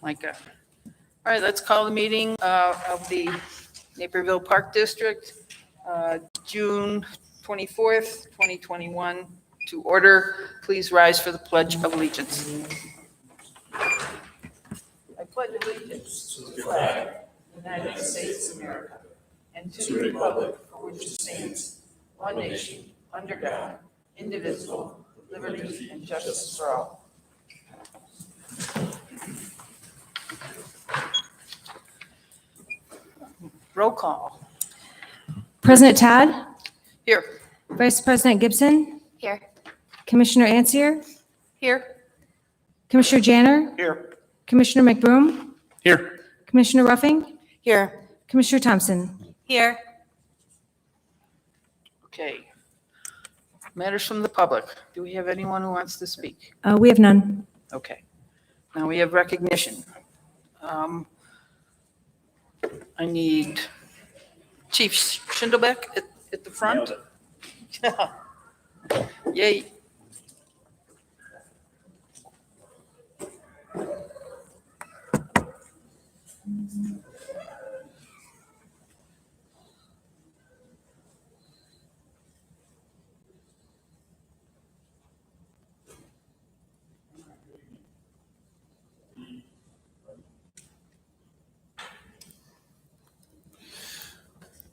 Micah. All right, let's call the meeting of the Naperville Park District, June 24th, 2021 to order. Please rise for the Pledge of Allegiance. I pledge allegiance to the flag of the United States of America and to the republic for which it stands, one nation, under God, indivisible, with liberty and justice for all. Roll call. President Todd, Here. Vice President Gibson, Here. Commissioner Ansier, Here. Commissioner Janner, Here. Commissioner McBroom, Here. Commissioner Ruffing, Here. Commissioner Thompson. Here. Okay. Matters from the public. Do we have anyone who wants to speak? We have none. Okay. Now we have recognition. I need Chief Schindelbeck at the front. Yay.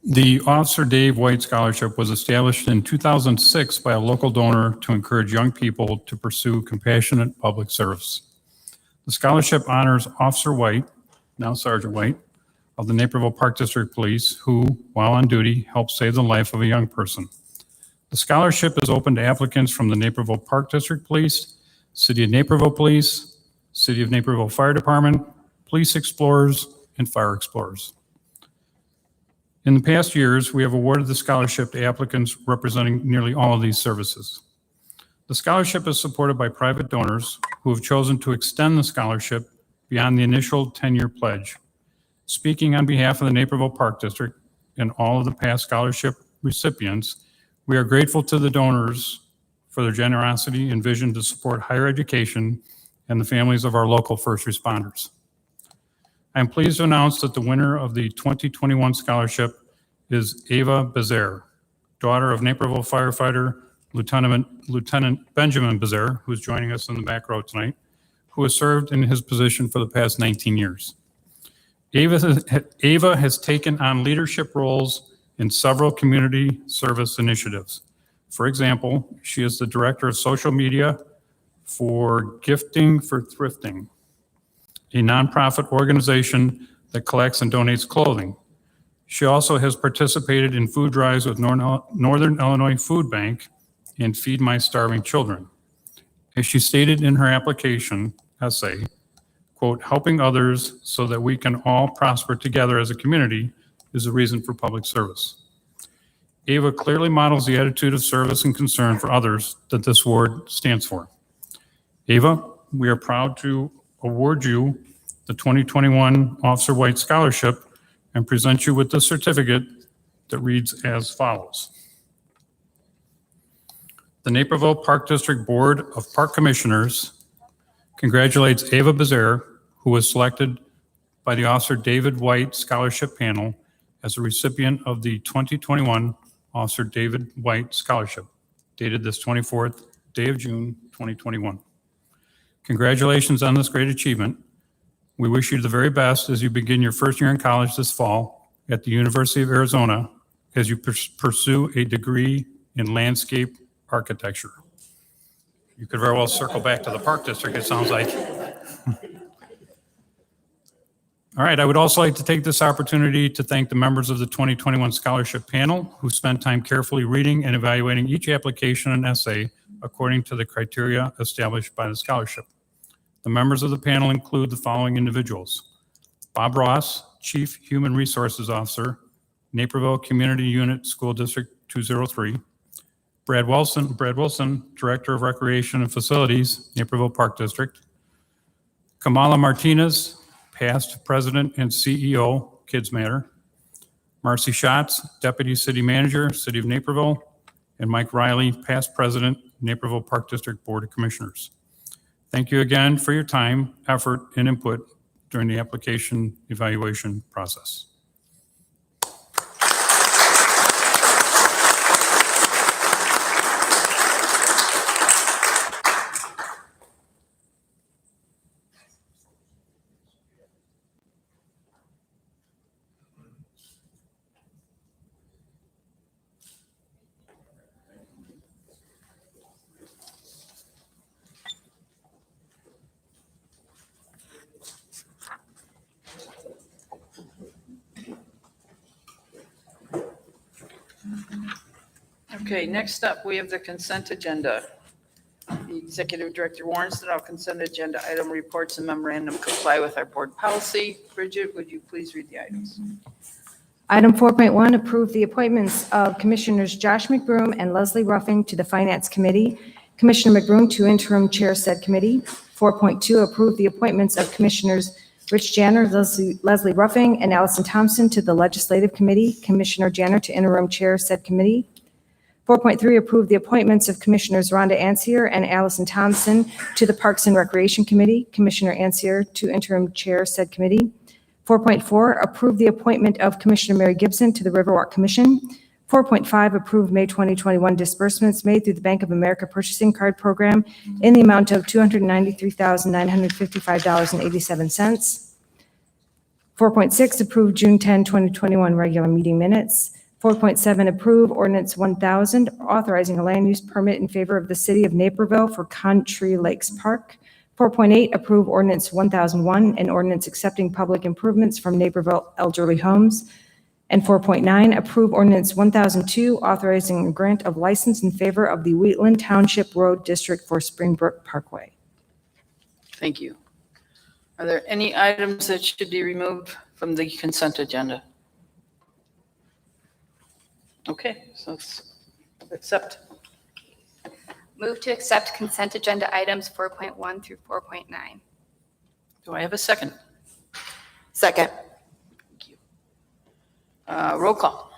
The Officer Dave White Scholarship was established in 2006 by a local donor to encourage young people to pursue compassionate public service. The scholarship honors Officer White, now Sergeant White, of the Naperville Park District Police, who, while on duty, helped save the life of a young person. The scholarship is open to applicants from the Naperville Park District Police, City of Naperville Police, City of Naperville Fire Department, Police Explorers, and Fire Explorers. In the past years, we have awarded the scholarship to applicants representing nearly all of these services. The scholarship is supported by private donors who have chosen to extend the scholarship beyond the initial 10-year pledge. Speaking on behalf of the Naperville Park District and all of the past scholarship recipients, we are grateful to the donors for their generosity and vision to support higher education and the families of our local first responders. I am pleased to announce that the winner of the 2021 scholarship is Ava Bezer, daughter of Naperville firefighter Lieutenant Benjamin Bezer, who is joining us in the back row tonight, who has served in his position for the past 19 years. Ava has taken on leadership roles in several community service initiatives. For example, she is the director of social media for Gifting for Thrifting, a nonprofit organization that collects and donates clothing. She also has participated in food drives with Northern Illinois Food Bank and Feed My Starving Children. As she stated in her application essay, quote, helping others so that we can all prosper together as a community is a reason for public service. Ava clearly models the attitude of service and concern for others that this award stands for. Ava, we are proud to award you the 2021 Officer White Scholarship and present you with the certificate that reads as follows. The Naperville Park District Board of Park Commissioners congratulates Ava Bezer, who was selected by the Officer David White Scholarship Panel as a recipient of the 2021 Officer David White Scholarship, dated this 24th day of June, 2021. Congratulations on this great achievement. We wish you the very best as you begin your first year in college this fall at the University of Arizona as you pursue a degree in landscape architecture. You could very well circle back to the Park District, it sounds like. All right, I would also like to take this opportunity to thank the members of the 2021 Scholarship Panel who spent time carefully reading and evaluating each application and essay according to the criteria established by the scholarship. The members of the panel include the following individuals: Bob Ross, Chief Human Resources Officer, Naperville Community Unit School District 203, Brad Wilson, Director of Recreation and Facilities, Naperville Park District, Kamala Martinez, past President and CEO, Kids Matter, Marcy Schatz, Deputy City Manager, City of Naperville, and Mike Riley, past President, Naperville Park District Board of Commissioners. Thank you again for your time, effort, and input during the application evaluation process. Okay, next up, we have the consent agenda. The executive director warns that all consent agenda item reports and memorandum comply with our board policy. Bridget, would you please read the items? Item 4.1, approve the appointments of Commissioners Josh McBroom and Leslie Ruffing to the Finance Committee. Commissioner McBroom to interim chair said committee. 4.2, approve the appointments of Commissioners Rich Janner, Leslie Ruffing, and Allison Thompson to the Legislative Committee. Commissioner Janner to interim chair said committee. 4.3, approve the appointments of Commissioners Rhonda Ansier and Allison Thompson to the Parks and Recreation Committee. Commissioner Ansier to interim chair said committee. 4.4, approve the appointment of Commissioner Mary Gibson to the Riverwalk Commission. 4.5, approve May 2021 disbursements made through the Bank of America Purchasing Card Program in the amount of $293,955.87. 4.6, approve June 10, 2021 regular meeting minutes. 4.7, approve ordinance 1000, authorizing a land use permit in favor of the city of Naperville for Country Lakes Park. 4.8, approve ordinance 1001, an ordinance accepting public improvements from Naperville elderly homes. And 4.9, approve ordinance 1002, authorizing a grant of license in favor of the Wheatland Township Road District for Springbrook Parkway. Thank you. Are there any items that should be removed from the consent agenda? Okay, so let's accept. Move to accept consent agenda items 4.1 through 4.9. Do I have a second? Second. Thank you. Roll call.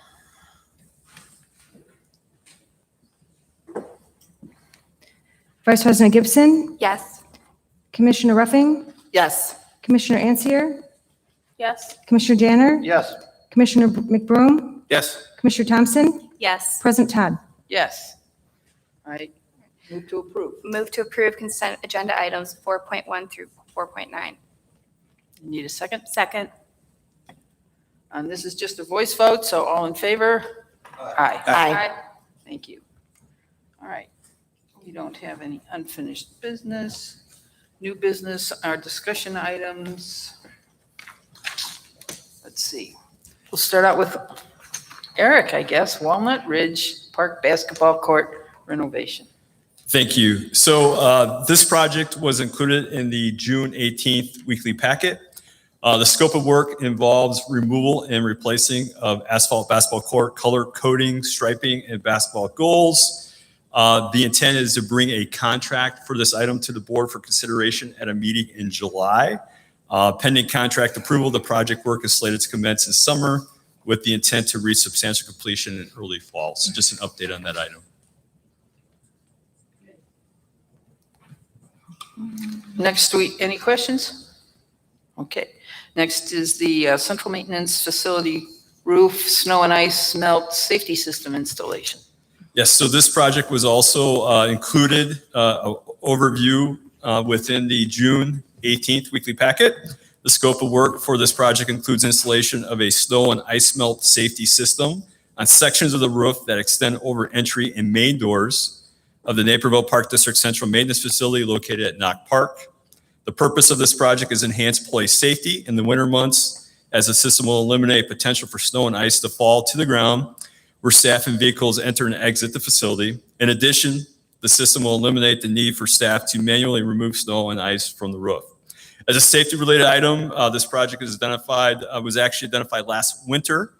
Vice President Gibson, Yes. Commissioner Ruffing, Yes. Commissioner Ansier, Yes. Commissioner Janner, Yes. Commissioner McBroom, Yes. Commissioner Thompson, Yes. President Todd. Yes. All right, move to approve. Move to approve consent agenda items 4.1 through 4.9. Need a second? Second. And this is just a voice vote, so all in favor? Aye. Aye. Thank you. All right. We don't have any unfinished business. New business, our discussion items. Let's see. We'll start out with Eric, I guess, Walnut Ridge Park Basketball Court renovation. Thank you. So this project was included in the June 18th weekly packet. The scope of work involves removal and replacing of asphalt basketball court, color coding, striping, and basketball goals. The intent is to bring a contract for this item to the board for consideration at a meeting in July. Pending contract approval, the project work is slated to commence in summer with the intent to reach substantial completion in early fall. So just an update on that item. Next week, any questions? Okay. Next is the central maintenance facility roof, snow and ice melt safety system installation. Yes, so this project was also included, overview within the June 18th weekly packet. The scope of work for this project includes installation of a snow and ice melt safety system on sections of the roof that extend over entry and main doors of the Naperville Park District Central Maintenance Facility located at Knock Park. The purpose of this project is enhance employee safety in the winter months, as the system will eliminate potential for snow and ice to fall to the ground where staff and vehicles enter and exit the facility. In addition, the system will eliminate the need for staff to manually remove snow and ice from the roof. As a safety-related item, this project was actually identified last winter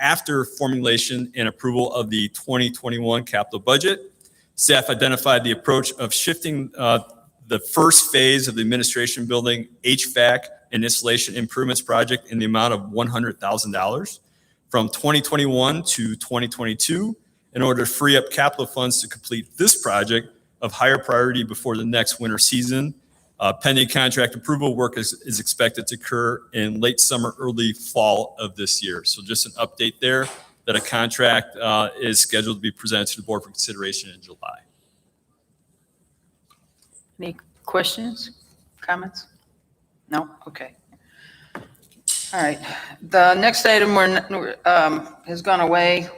after formulation and approval of the 2021 capital budget. Staff identified the approach of shifting the first phase of the administration building HVAC and installation improvements project in the amount of $100,000 from 2021 to 2022 in order to free up capital funds to complete this project of higher priority before the next winter season. Pending contract approval, work is expected to occur in late summer, early fall of this year. So just an update there that a contract is scheduled to be presented to the board for consideration in July. Any questions, comments? No? Okay. All right. The next item has gone away.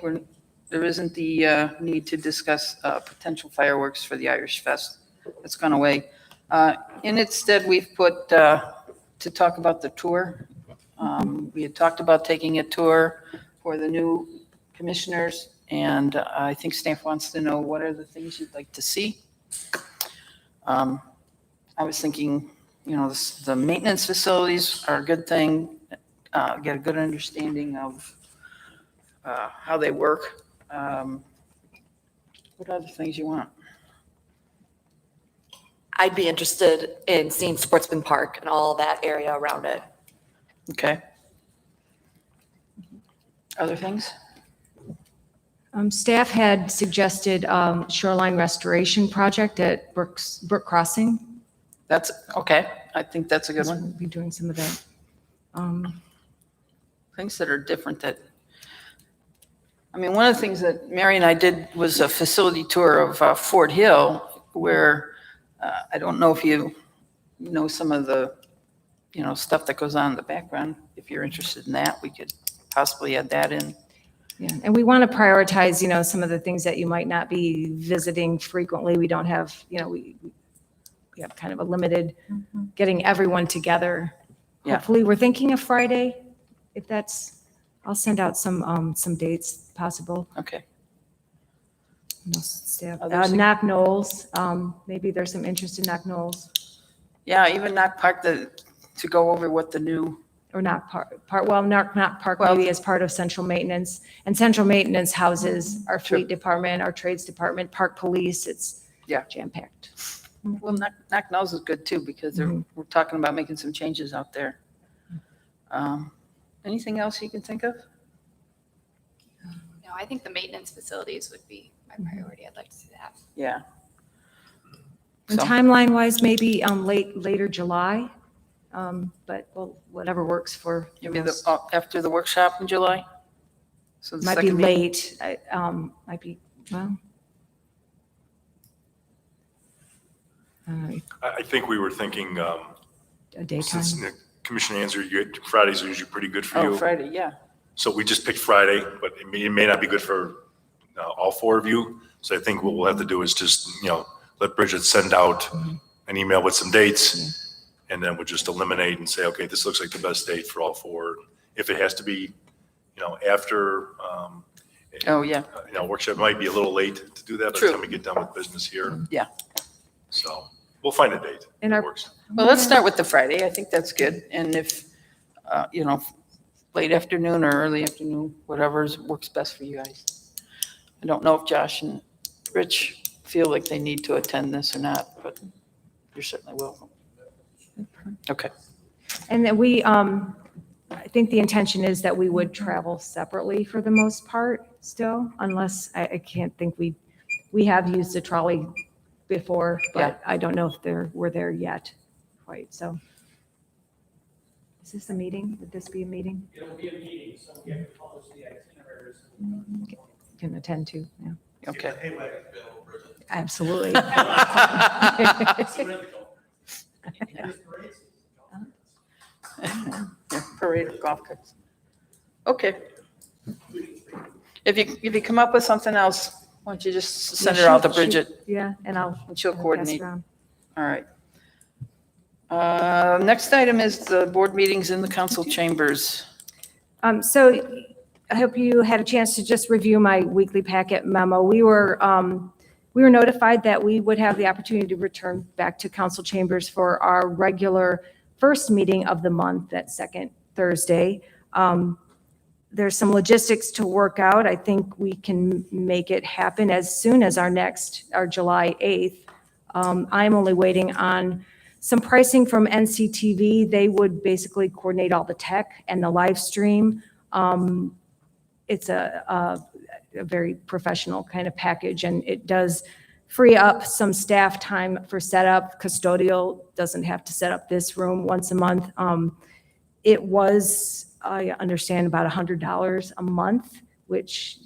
There isn't the need to discuss potential fireworks for the Irish Fest. It's gone away. In its stead, we've put to talk about the tour. We had talked about taking a tour for the new commissioners, and I think staff wants to know what are the things you'd like to see. I was thinking, the maintenance facilities are a good thing. Get a good understanding of how they work. What other things you want? I'd be interested in seeing Sportsman Park and all that area around it. Okay. Other things? Staff had suggested shoreline restoration project at Brook Crossing. That's, okay. I think that's a good one. We'll be doing some of that. Things that are different one of the things that Mary and I did was a facility tour of Fort Hill, where I don't know if you know some of the, stuff that goes on in the background. If you're interested in that, we could possibly add that in. Yeah, and we want to prioritize, some of the things that you might not be visiting frequently. We don't have, we have kind of a limited getting everyone together. Yeah. Hopefully, we're thinking of Friday. If I'll send out some dates possible. Okay. Staff. Others? Knock Knolls, maybe there's some interest in Knock Knolls. Yeah, even Knock Park to go over what the new, Or Knock Park, well, Knock Park Well- maybe as part of central maintenance. And central maintenance houses our Sure. fleet department, our trades department, park police. It's Yeah. jam-packed. well, Knock Knolls is good too, because we're talking about making some changes out there. Anything else you can think of? No, I think the maintenance facilities would be my priority. I'd like to see that. Yeah. And So- timeline-wise, maybe later July, but well, whatever works for. You mean after the workshop in July? So the Might be second meeting? late, might be, well. I think we were thinking, A daytime. since the commission answer, Fridays are usually pretty good for Oh, you. Friday, yeah. So we just picked Friday, but it may not be good for all four of you. So I think what we'll have to do is just, let Bridget send out an email with some dates. And then we'll just eliminate and say, okay, this looks like the best date for all four. If it has to be, after, Oh, yeah. workshop, it might be a little late to do that by True. the time we get done with business here. Yeah. So we'll find a date. And that our- works. Well, let's start with the Friday. I think that's good. And if, late afternoon or early afternoon, whatever works best for you guys. I don't know if Josh and Rich feel like they need to attend this or not, but you're certainly welcome. Okay. And then I think the intention is that we would travel separately for the most part still, unless, I can't think we have used a trolley before, but I don't know if we're there yet quite, so. Is this a meeting? Would this be a meeting? It'll be a meeting, so we have to publish the itineraries. Can attend to, yeah, Okay. Hey, wait, Bill, Bridget. absolutely. It's critical. And it's parade season. Yeah, parade of golf carts. Okay. If you come up with something else, why don't you just send it out to Bridget Yeah, and and she'll pass it coordinate. around. All right. Next item is the board meetings in the council chambers. So I hope you had a chance to just review my weekly packet memo. We were notified that we would have the opportunity to return back to council chambers for our regular first meeting of the month, that second Thursday. There's some logistics to work out. I think we can make it happen as soon as our July 8th. I'm only waiting on some pricing from NCTV. They would basically coordinate all the tech and the live stream. It's a very professional kind of package, and it does free up some staff time for setup. Custodial doesn't have to set up this room once a month. It was, I understand, about $100 a month, which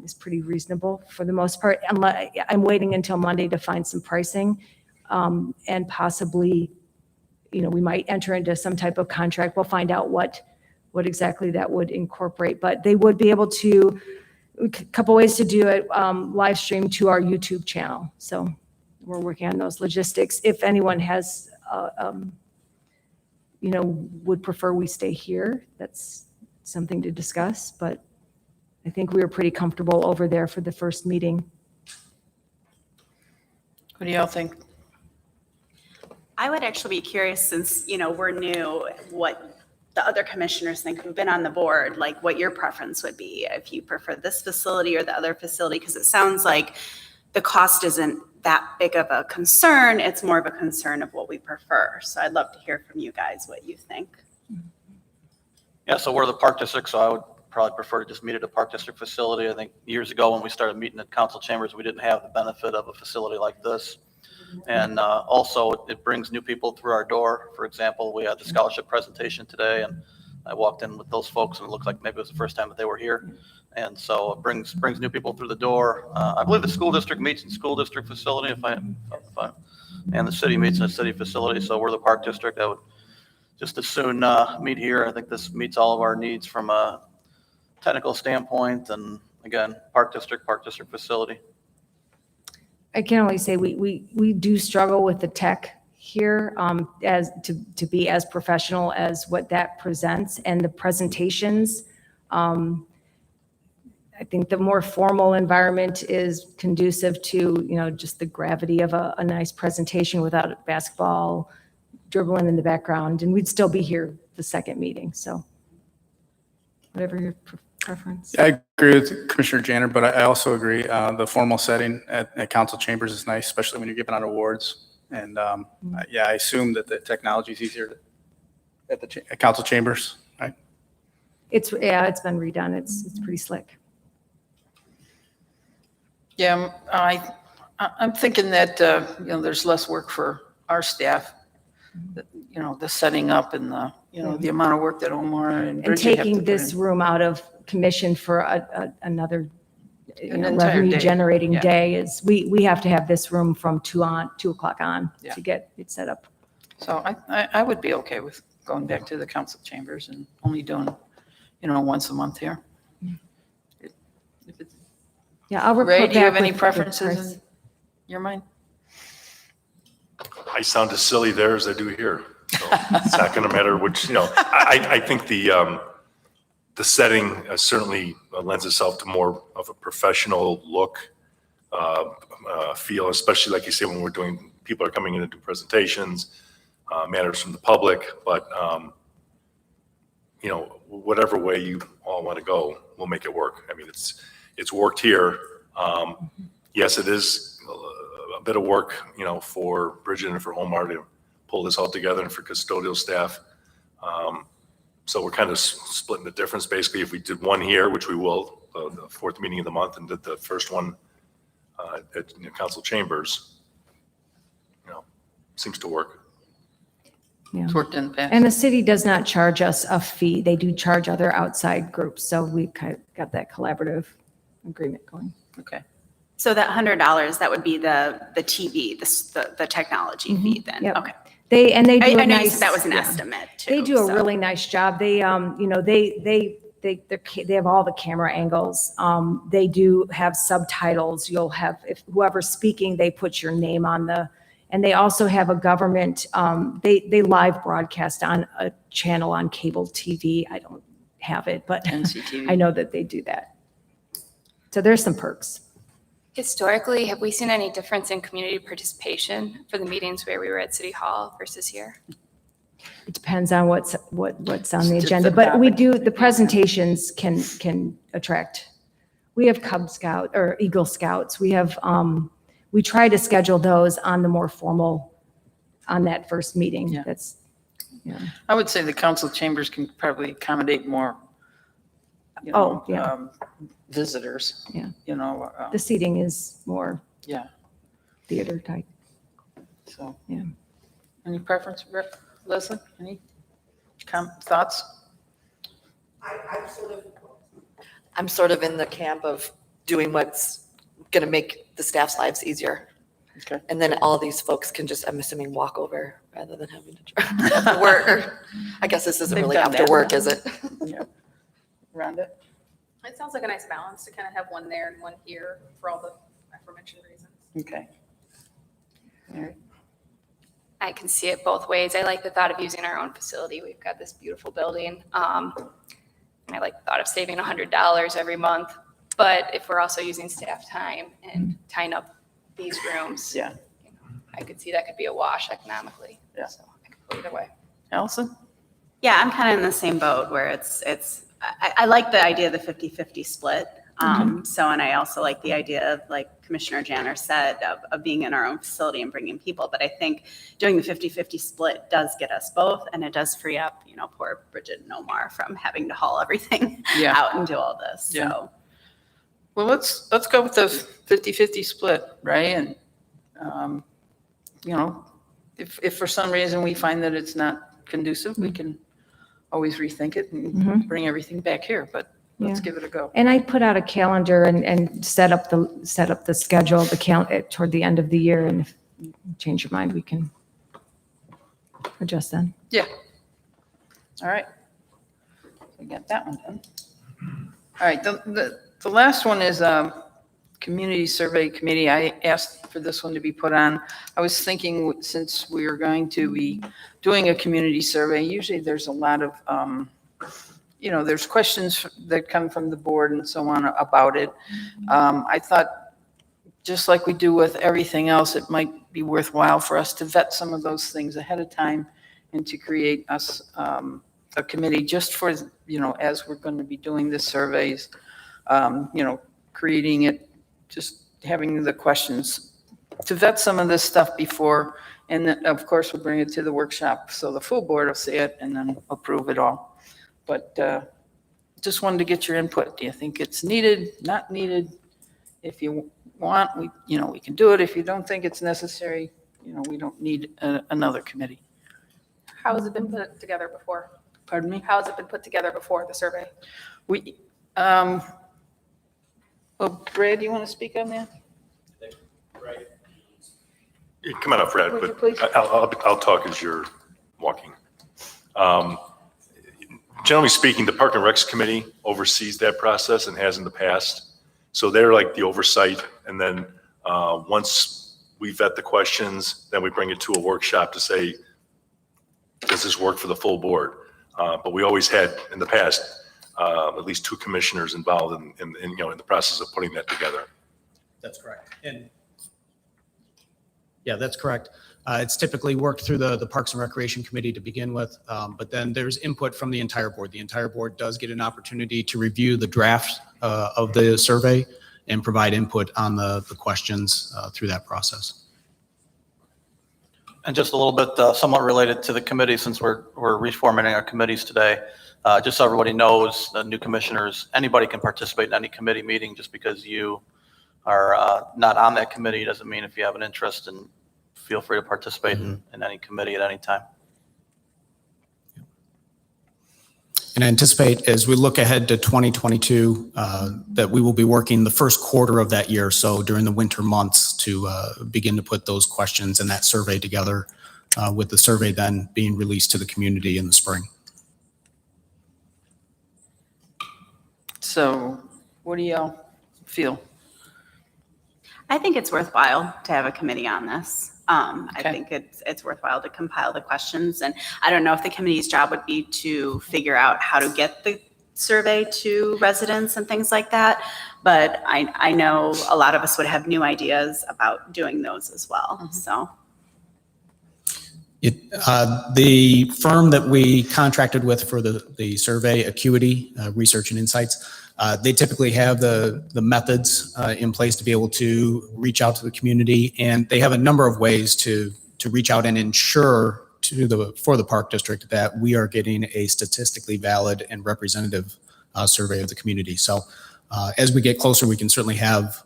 is pretty reasonable for the most part. I'm waiting until Monday to find some pricing, and possibly, we might enter into some type of contract. We'll find out what exactly that would incorporate, but they would be able to, a couple ways to do it, live stream to our YouTube channel. So we're working on those logistics. If anyone has, would prefer we stay here, that's something to discuss, but I think we were pretty comfortable over there for the first meeting. What do y'all think? I would actually be curious, since, we're new, what the other commissioners think who've been on the board, like what your preference would be, if you prefer this facility or the other facility, because it sounds like the cost isn't that big of a concern. It's more of a concern of what we prefer. So I'd love to hear from you guys what you think. Yeah, so we're the Park District, so I would probably prefer to just meet at a Park District facility. I think years ago when we started meeting at council chambers, we didn't have the benefit of a facility like this. And also, it brings new people through our door. For example, we had the scholarship presentation today, and I walked in with those folks, and it looked like maybe it was the first time that they were here. And so it brings new people through the door. I believe the school district meets in school district facility, and the city meets in a city facility. So we're the Park District. I would just as soon meet here. I think this meets all of our needs from a technical standpoint. And again, Park District facility. I can only say we do struggle with the tech here, as to be as professional as what that presents, and the presentations. I think the more formal environment is conducive to, just the gravity of a nice presentation without basketball dribbling in the background, and we'd still be here the second meeting. So whatever your preference. I agree with Commissioner Janner, but I also agree the formal setting at council chambers is nice, especially when you're giving out awards. And I assume that the technology is easier at council chambers, right? It's been redone. It's pretty slick. Yeah, I'm thinking that, there's less work for our staff, the setting up and the amount of work that Omar and And Bridget have to taking put this in. room out of commission for another An entire day. revenue generating Yeah. day is, we have to have this room from 2:00 on Yeah. to get it set up. So I would be okay with going back to the council chambers and only doing, once a month here. If it's- Yeah, I'll report Ray, back. do you have any with preferences price. in your mind? I sound as silly there as I do here. So it's not going to matter which, I think the setting certainly lends itself to more of a professional look, feel, especially like you say, when people are coming in to do presentations, matters from the public, but, whatever way you all want to go, we'll make it work. I mean, it's worked here. Yes, it is a bit of work, for Bridget and for Omar to pull this all together, and for custodial staff. So we're kind of splitting the difference. Basically, if we did one here, which we will, the fourth meeting of the month, and did the first one at council chambers, seems to work. Yeah. It's worked in the past. And the city does not charge us a fee. They do charge other outside groups. So we kind of got that collaborative agreement going. Okay. So that $100, that would be the TV, the technology fee then? Yep. Okay. They do I a know you nice. said that was an yeah. estimate too. They do a so. really nice job. They, they have all the camera angles. They do have subtitles. You'll have, if whoever's speaking, they put your name on and they also have a government, they live broadcast on a channel on cable TV. I don't have it, but NCTV. I know that they do that. So there's some perks. Historically, have we seen any difference in community participation for the meetings where we were at City Hall versus here? It depends on what's on the It's agenda, the but we topic. do, the presentations can attract. We have Cub Scout or Eagle Scouts. We have, we try to schedule those on the more formal, on that first meeting. Yeah. That's, I would say the council chambers can probably accommodate more, visitors. Yeah. You know, the seating is more, yeah. theater type. So. Yeah. Any preference, Leslie? Any thoughts? I'm sort of in the camp of doing what's going to make the staff's lives easier. Okay. And then all these folks can just, I'm assuming, walk over rather than having to drive after work. I guess this isn't They've really done after that. work, is it? Yeah. Rhonda? It sounds like a nice balance to kind of have one there and one here for all the aforementioned reasons. Okay. All right. I can see it both ways. I like the thought of using our own facility. We've got this beautiful building. And I like the thought of saving $100 every month. But if we're also using staff time and tying up these rooms, Yeah. you know, I could see that could be a wash economically. Yeah. So I could go either way. Allison? Yeah, I'm kind of in the same boat where I like the idea of the 50-50 split. So, and I also like the idea of, like Commissioner Janner said, of being in our own facility and bringing people. But I think doing the 50-50 split does get us both, and it does free up, poor Bridget and Omar from having to haul everything Yeah. out and do all this. Yeah. So, Well, let's go with the 50-50 split, right? And, if for some reason we find that it's not conducive, we can always rethink it and bring everything back here, but let's Yeah. give it a go. And I put out a calendar and set up the schedule, toward the end of the year. And if you change your mind, we can adjust then. Yeah. All right. We got that one done. All right, the last one is Community Survey Committee. I asked for this one to be put on. I was thinking, since we are going to be doing a community survey, usually there's a lot of, there's questions that come from the board and so on about it. I thought, just like we do with everything else, it might be worthwhile for us to vet some of those things ahead of time and to create us a committee just for, as we're going to be doing the surveys, creating it, just having the questions to vet some of this stuff before. And then, of course, we'll bring it to the workshop so the full board will see it and then approve it all. But just wanted to get your input. Do you think it's needed, not needed? If you want, we can do it. If you don't think it's necessary, we don't need another committee. How has it been put together before? Pardon me? How has it been put together before, the survey? Well, Brad, do you want to speak on that? Come on up, Fred, Would you but please? I'll talk as you're walking. Generally speaking, the Park and Recs Committee oversees that process and has in the past. So they're like the oversight. And then once we vet the questions, then we bring it to a workshop to say, does this work for the full board? But we always had in the past at least two commissioners involved in the process of putting that together. That's correct. And yeah, that's correct. It's typically worked through the Parks and Recreation Committee to begin with, but then there's input from the entire board. The entire board does get an opportunity to review the draft of the survey and provide input on the questions through that process. And just a little bit somewhat related to the committee, since we're reformatting our committees today, just so everybody knows, the new commissioners, anybody can participate in any committee meeting. Just because you are not on that committee doesn't mean if you have an interest, and feel free to participate in any committee at any time. And I anticipate, as we look ahead to 2022, that we will be working the first quarter of that year, so during the winter months, to begin to put those questions and that survey together, with the survey then being released to the community in the spring. So what do y'all feel? I think it's worthwhile to have a committee on this. I Okay. think it's worthwhile to compile the questions. And I don't know if the committee's job would be to figure out how to get the survey to residents and things like that. But I know a lot of us would have new ideas about doing those as well, so. The firm that we contracted with for the survey, Acuity Research and Insights, they typically have the methods in place to be able to reach out to the community, and they have a number of ways to reach out and ensure for the park district that we are getting a statistically valid and representative survey of the community. So as we get closer, we can certainly have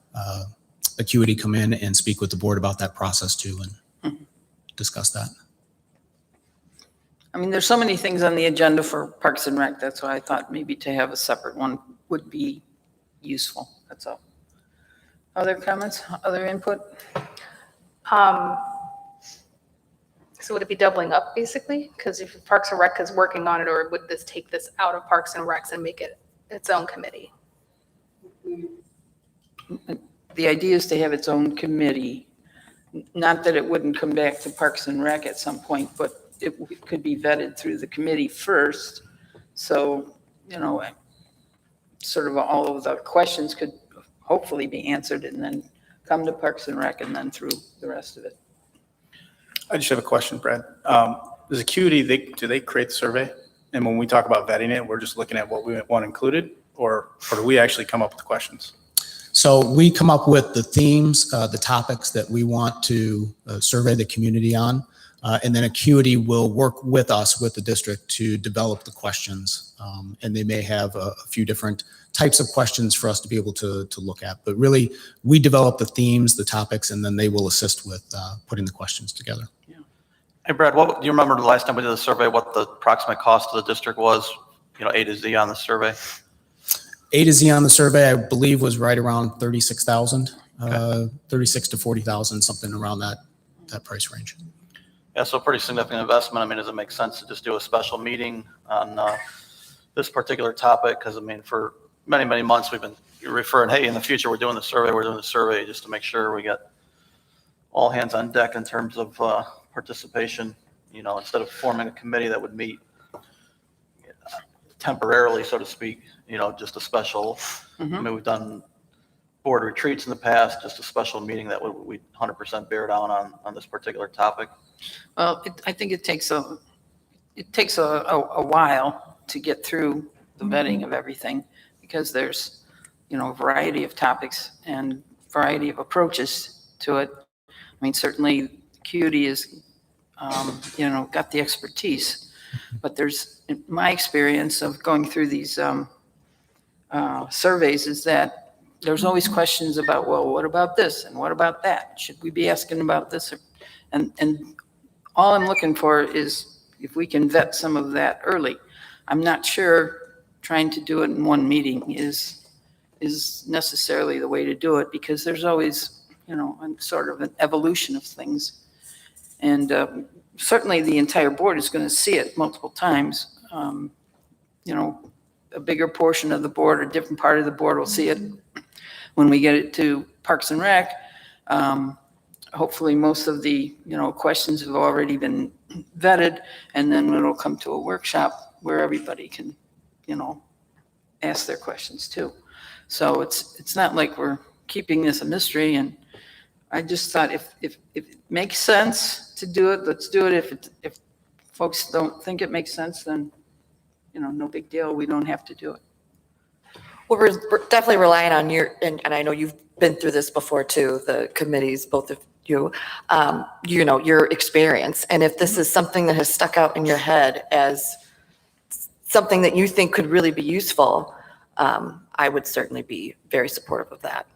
Acuity come in and speak with the board about that process too and discuss that. I mean, there's so many things on the agenda for Parks and Rec. That's why I thought maybe to have a separate one would be useful. That's all. Other comments, other input? So would it be doubling up basically? Because if Parks and Rec is working on it, or would this take this out of Parks and Recs and make it its own committee? The idea is to have its own committee. Not that it wouldn't come back to Parks and Rec at some point, but it could be vetted through the committee first. So, sort of all of the questions could hopefully be answered and then come to Parks and Rec and then through the rest of it. I just have a question, Brad. Does Acuity, do they create the survey? And when we talk about vetting it, we're just looking at what we want included, or do we actually come up with the questions? So we come up with the themes, the topics that we want to survey the community on. And then Acuity will work with us, with the district, to develop the questions. And they may have a few different types of questions for us to be able to look at. But really, we develop the themes, the topics, and then they will assist with putting the questions together. Hey, Brad, do you remember the last time we did the survey, what the approximate cost of the district was, A to Z on the survey? A to Z on the survey, I believe, was right around 36,000, 36 to 40,000, something around that price range. Yeah, so pretty significant investment. I mean, does it make sense to just do a special meeting on this particular topic? Because, I mean, for many, many months, we've been referring, hey, in the future, we're doing the survey just to make sure we get all hands on deck in terms of participation, instead of forming a committee that would meet temporarily, so to speak, just a special. I mean, we've done board retreats in the past, just a special meeting that we 100% bear down on this particular topic. Well, I think it takes a while to get through the vetting of everything because there's, a variety of topics and variety of approaches to it. I mean, certainly Acuity is, got the expertise, but there's, in my experience of going through these surveys is that there's always questions about, well, what about this? And what about that? Should we be asking about this? And all I'm looking for is if we can vet some of that early. I'm not sure trying to do it in one meeting is necessarily the way to do it because there's always, sort of an evolution of things. And certainly the entire board is going to see it multiple times. A bigger portion of the board, a different part of the board will see it when we get it to Parks and Rec. Hopefully most of the, questions have already been vetted, and then it'll come to a workshop where everybody can, ask their questions too. So it's not like we're keeping this a mystery, and I just thought if it makes sense to do it, let's do it. If folks don't think it makes sense, then, no big deal. We don't have to do it. Well, we're definitely relying on and I know you've been through this before too, the committees, both of you, your experience. And if this is something that has stuck out in your head as something that you think could really be useful, I would certainly be very supportive of that.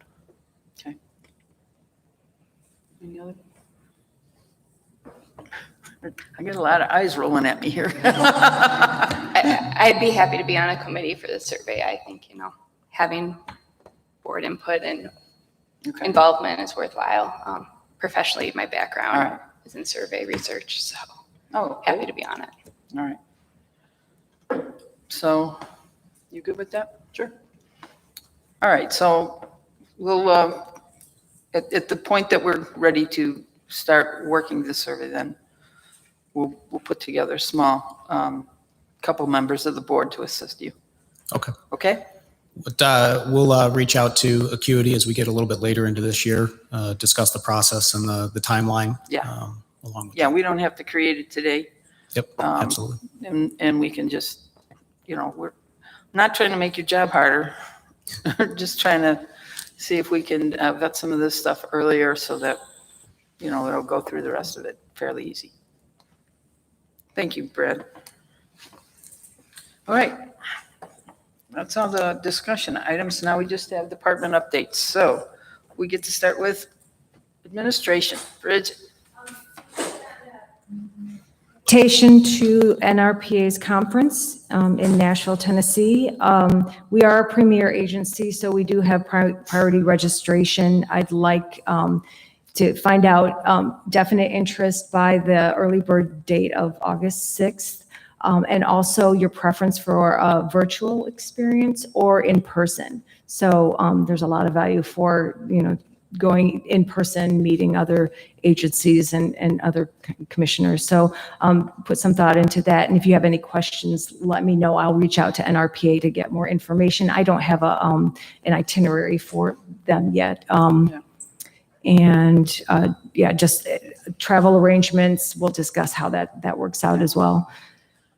Okay. Any other? I get a lot of eyes rolling at me here. I'd be happy to be on a committee for the survey. I think, having board input and involvement is worthwhile. Professionally, my background is in survey research, so happy to be on it. All right. So you good with that? Sure. All right, so we'll, at the point that we're ready to start working this survey, then we'll put together a small couple members of the board to assist you. Okay. Okay? But we'll reach out to Acuity as we get a little bit later into this year, discuss the process and the timeline. Yeah. Along with Yeah, we don't have to create it today. Yep, absolutely. And we can just, we're not trying to make your job harder. Just trying to see if we can vet some of this stuff earlier so that, it'll go through the rest of it fairly easy. Thank you, Brad. All right. That's all the discussion items. Now we just have department updates. So we get to start with administration. Bridget? Invitation to NRPA's conference in Nashville, Tennessee. We are a premier agency, so we do have priority registration. I'd like to find out definite interest by the early bird date of August 6th, and also your preference for a virtual experience or in person. So there's a lot of value for, going in person, meeting other agencies and other commissioners. So put some thought into that. And if you have any questions, let me know. I'll reach out to NRPA to get more information. I don't have an itinerary for them yet. And just travel arrangements. We'll discuss how that works out as well.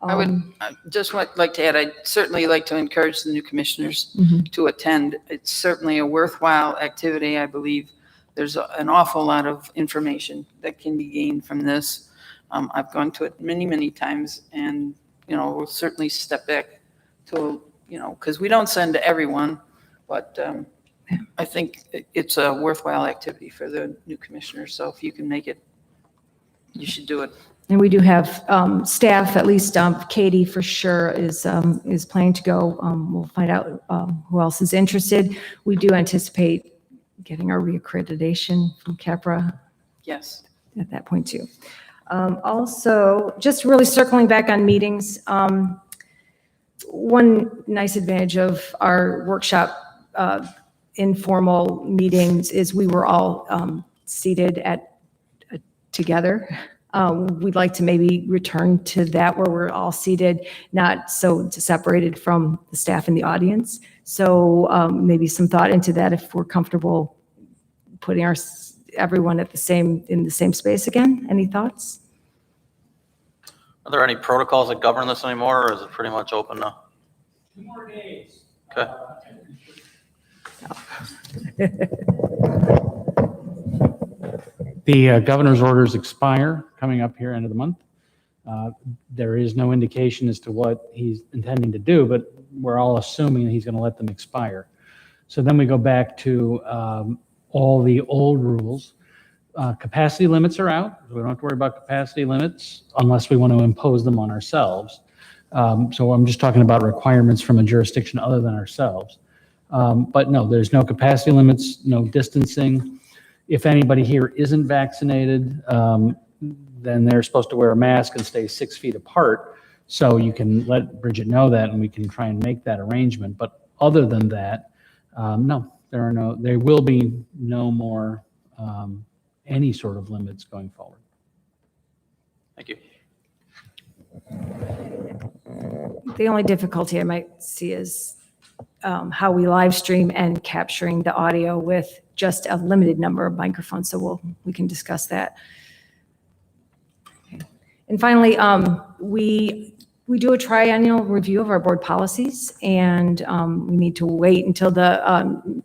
I would just like to add, I'd certainly like to encourage the new commissioners to attend. It's certainly a worthwhile activity. I believe there's an awful lot of information that can be gained from this. I've gone to it many, many times, and, we'll certainly step back to, because we don't send to everyone, but I think it's a worthwhile activity for the new commissioners. So if you can make it, you should do it. And we do have staff, at least Katie for sure is planning to go. We'll find out who else is interested. We do anticipate getting our reaccreditation from CAPRA. Yes. At that point too. Also, just really circling back on meetings, one nice advantage of our workshop informal meetings is we were all seated together. We'd like to maybe return to that where we're all seated, not so separated from the staff in the audience. So maybe some thought into that if we're comfortable putting everyone in the same space again. Any thoughts? Are there any protocols that govern this anymore, or is it pretty much open now? 2 more days. Okay. The governor's orders expire coming up here end of the month. There is no indication as to what he's intending to do, but we're all assuming that he's going to let them expire. So then we go back to all the old rules. Capacity limits are out. We don't have to worry about capacity limits unless we want to impose them on ourselves. So I'm just talking about requirements from a jurisdiction other than ourselves. But no, there's no capacity limits, no distancing. If anybody here isn't vaccinated, then they're supposed to wear a mask and stay 6 feet apart. So you can let Bridget know that, and we can try and make that arrangement. But other than that, no, there will be no more any sort of limits going forward. Thank you. The only difficulty I might see is how we live stream and capturing the audio with just a limited number of microphones. So we can discuss that. Okay. And finally, we do a triennial review of our board policies, and we need to wait until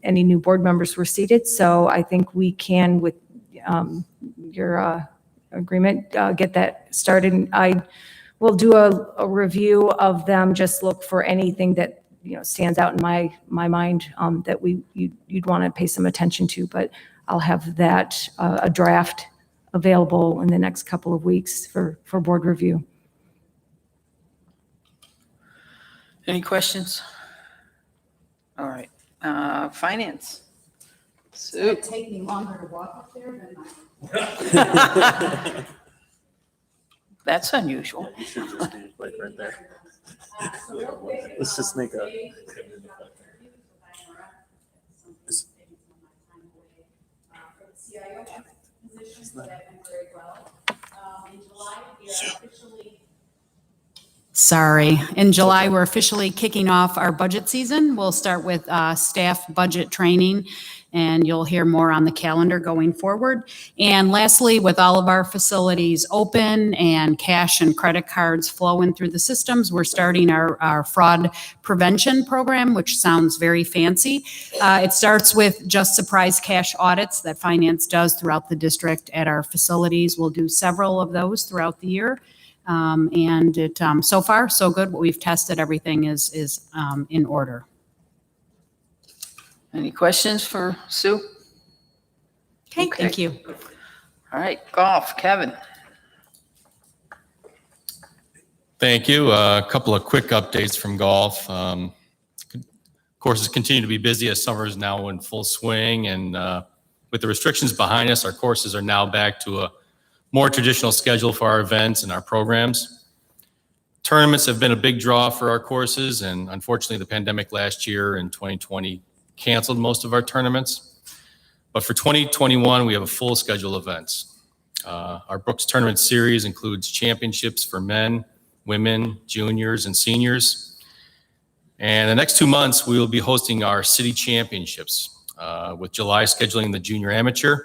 any new board members were seated. So I think we can, with your agreement, get that started. I will do a review of them. Just look for anything that stands out in my mind that you'd want to pay some attention to. But I'll have that a draft available in the next couple of weeks for board review. Any questions? All right. Finance. Sue. It'd take me longer to walk up there than That's unusual. Right there. Let's just make a. Sorry. In July, we're officially kicking off our budget season. We'll start with staff budget training, and you'll hear more on the calendar going forward. And lastly, with all of our facilities open and cash and credit cards flowing through the systems, we're starting our fraud prevention program, which sounds very fancy. It starts with just surprise cash audits that finance does throughout the district at our facilities. We'll do several of those throughout the year. And it, so far, so good. What we've tested, everything is in order. Any questions for Sue? Okay, Thank you. all right, golf, Kevin. Thank you. A couple of quick updates from golf. Courses continue to be busy as summer is now in full swing, and with the restrictions behind us, our courses are now back to a more traditional schedule for our events and our programs. Tournaments have been a big draw for our courses, and unfortunately, the pandemic last year in 2020 canceled most of our tournaments. But for 2021, we have a full schedule of events. Our Brooks Tournament Series includes championships for men, women, juniors, and seniors. And the next 2 months, we will be hosting our city championships, with July scheduling the junior amateur,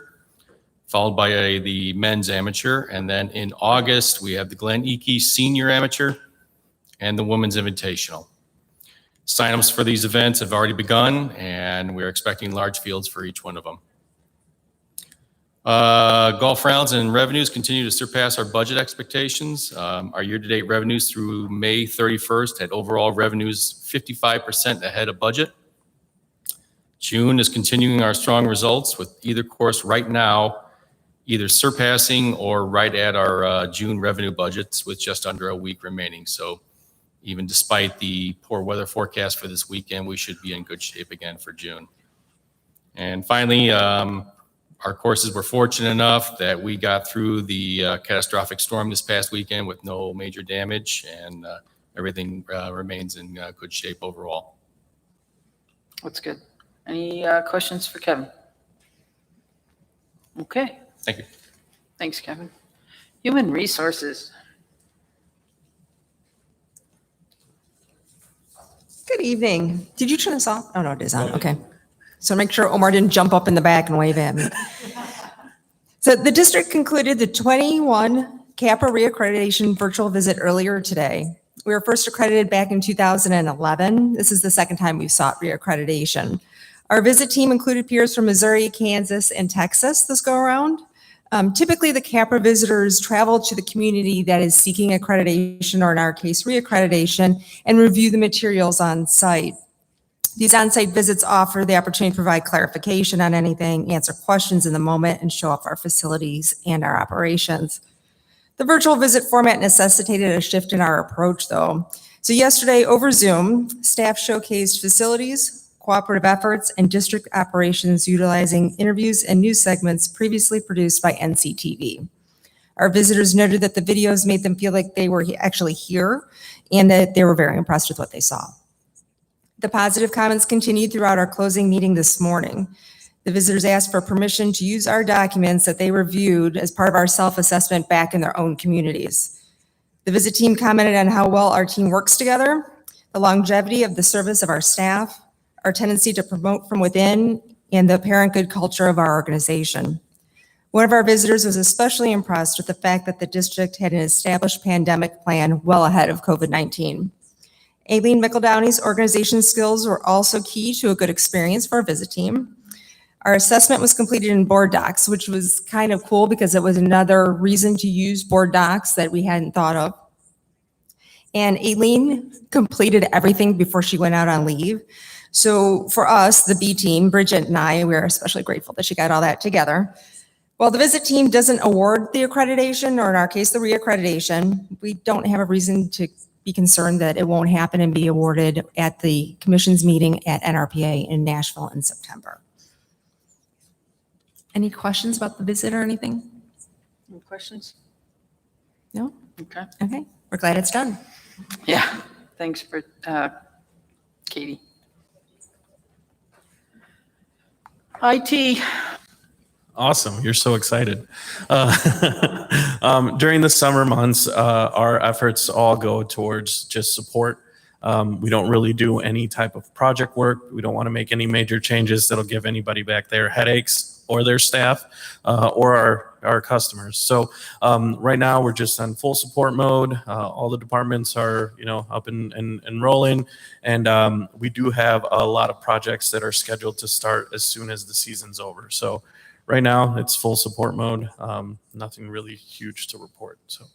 followed by the men's amateur. And then in August, we have the Glen Eakey senior amateur and the women's invitational. Signups for these events have already begun, and we're expecting large fields for each one of them. Golf rounds and revenues continue to surpass our budget expectations. Our year-to-date revenues through May 31st had overall revenues 55% ahead of budget. June is continuing our strong results, with either course right now either surpassing or right at our June revenue budgets, with just under a week remaining. So even despite the poor weather forecast for this weekend, we should be in good shape again for June. And finally, our courses were fortunate enough that we got through the catastrophic storm this past weekend with no major damage, and everything remains in good shape overall. That's good. Any questions for Kevin? Okay, Thank you. thanks, Kevin. Human Resources. Good evening. Did you turn this off? Oh, no, it is on. Okay. So make sure Omar didn't jump up in the back and wave at me. So the district concluded the 21 CAPA reaccreditation virtual visit earlier today. We were first accredited back in 2011. This is the second time we've sought reaccreditation. Our visit team included peers from Missouri, Kansas, and Texas this go around. Typically, the CAPA visitors travel to the community that is seeking accreditation, or in our case, reaccreditation, and review the materials on site. These on-site visits offer the opportunity to provide clarification on anything, answer questions in the moment, and show off our facilities and our operations. The virtual visit format necessitated a shift in our approach, though. So yesterday, over Zoom, staff showcased facilities, cooperative efforts, and district operations utilizing interviews and news segments previously produced by NCTV. Our visitors noted that the videos made them feel like they were actually here and that they were very impressed with what they saw. The positive comments continued throughout our closing meeting this morning. The visitors asked for permission to use our documents that they reviewed as part of our self-assessment back in their own communities. The visit team commented on how well our team works together, the longevity of the service of our staff, our tendency to promote from within, and the apparent good culture of our organization. One of our visitors was especially impressed with the fact that the district had an established pandemic plan well ahead of COVID-19. Aileen McEldowney's organization skills were also key to a good experience for our visit team. Our assessment was completed in board docs, which was kind of cool because it was another reason to use board docs that we hadn't thought of. And Aileen completed everything before she went out on leave. So for us, the B team, Bridget and I, we are especially grateful that she got all that together. While the visit team doesn't award the accreditation, or in our case, the reaccreditation, we don't have a reason to be concerned that it won't happen and be awarded at the commission's meeting at NRPA in Nashville in September. Any questions about the visit or anything? Any questions? No? Okay. Okay, we're glad it's done. Yeah, thanks for Katie. IT. Awesome. You're so excited. During the summer months, our efforts all go towards just support. We don't really do any type of project work. We don't want to make any major changes that'll give anybody back their headaches or their staff or our customers. So right now we're just on full support mode. All the departments are, up and rolling. And we do have a lot of projects that are scheduled to start as soon as the season's over. So right now, it's full support mode. Nothing really huge to report. So,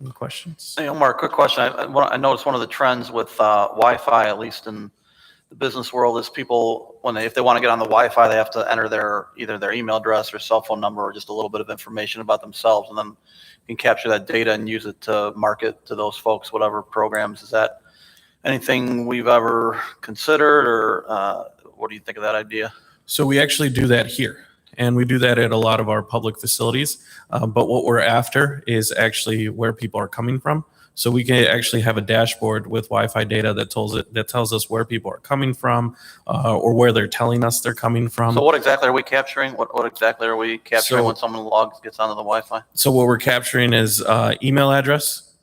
any questions? Hey, Omar, quick question. I noticed one of the trends with Wi-Fi, at least in the business world is people, if they want to get on the Wi-Fi, they have to enter either their email address or cell phone number or just a little bit of information about themselves, and then you can capture that data and use it to market to those folks, whatever programs. Is that anything we've ever considered, or what do you think of that idea? So we actually do that here, and we do that at a lot of our public facilities. But what we're after is actually where people are coming from. So we can actually have a dashboard with Wi-Fi data that tells us where people are coming from, or where they're telling us they're coming from. So what exactly are we capturing? What exactly are we capturing when someone gets onto the Wi-Fi? So what we're capturing is email address,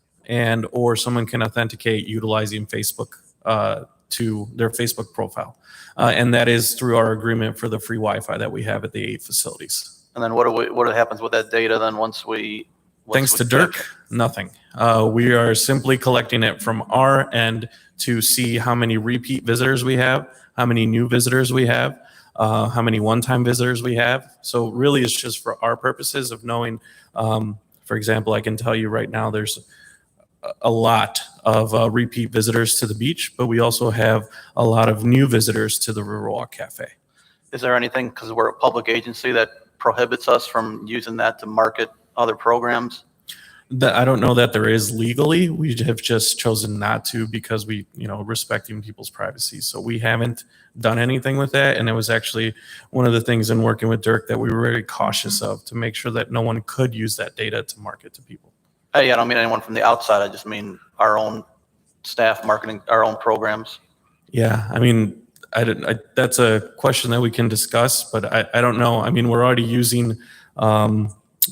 or someone can authenticate utilizing Facebook to their Facebook profile. And that is through our agreement for the free Wi-Fi that we have at the 8 facilities. And then what happens with that data then once we... Thanks to Dirk, nothing. We are simply collecting it from our end to see how many repeat visitors we have, how many new visitors we have, how many one-time visitors we have. So really it's just for our purposes of knowing, for example, I can tell you right now there's a lot of repeat visitors to the beach, but we also have a lot of new visitors to the Riverwalk Cafe. Is there anything, because we're a public agency, that prohibits us from using that to market other programs? I don't know that there is legally. We have just chosen not to because we, respecting people's privacy. So we haven't done anything with that. And it was actually one of the things in working with Dirk that we were very cautious of, to make sure that no one could use that data to market to people. Hey, I don't mean anyone from the outside. I just mean our own staff marketing our own programs. Yeah, I mean, that's a question that we can discuss, but I don't know. I mean, we're already using,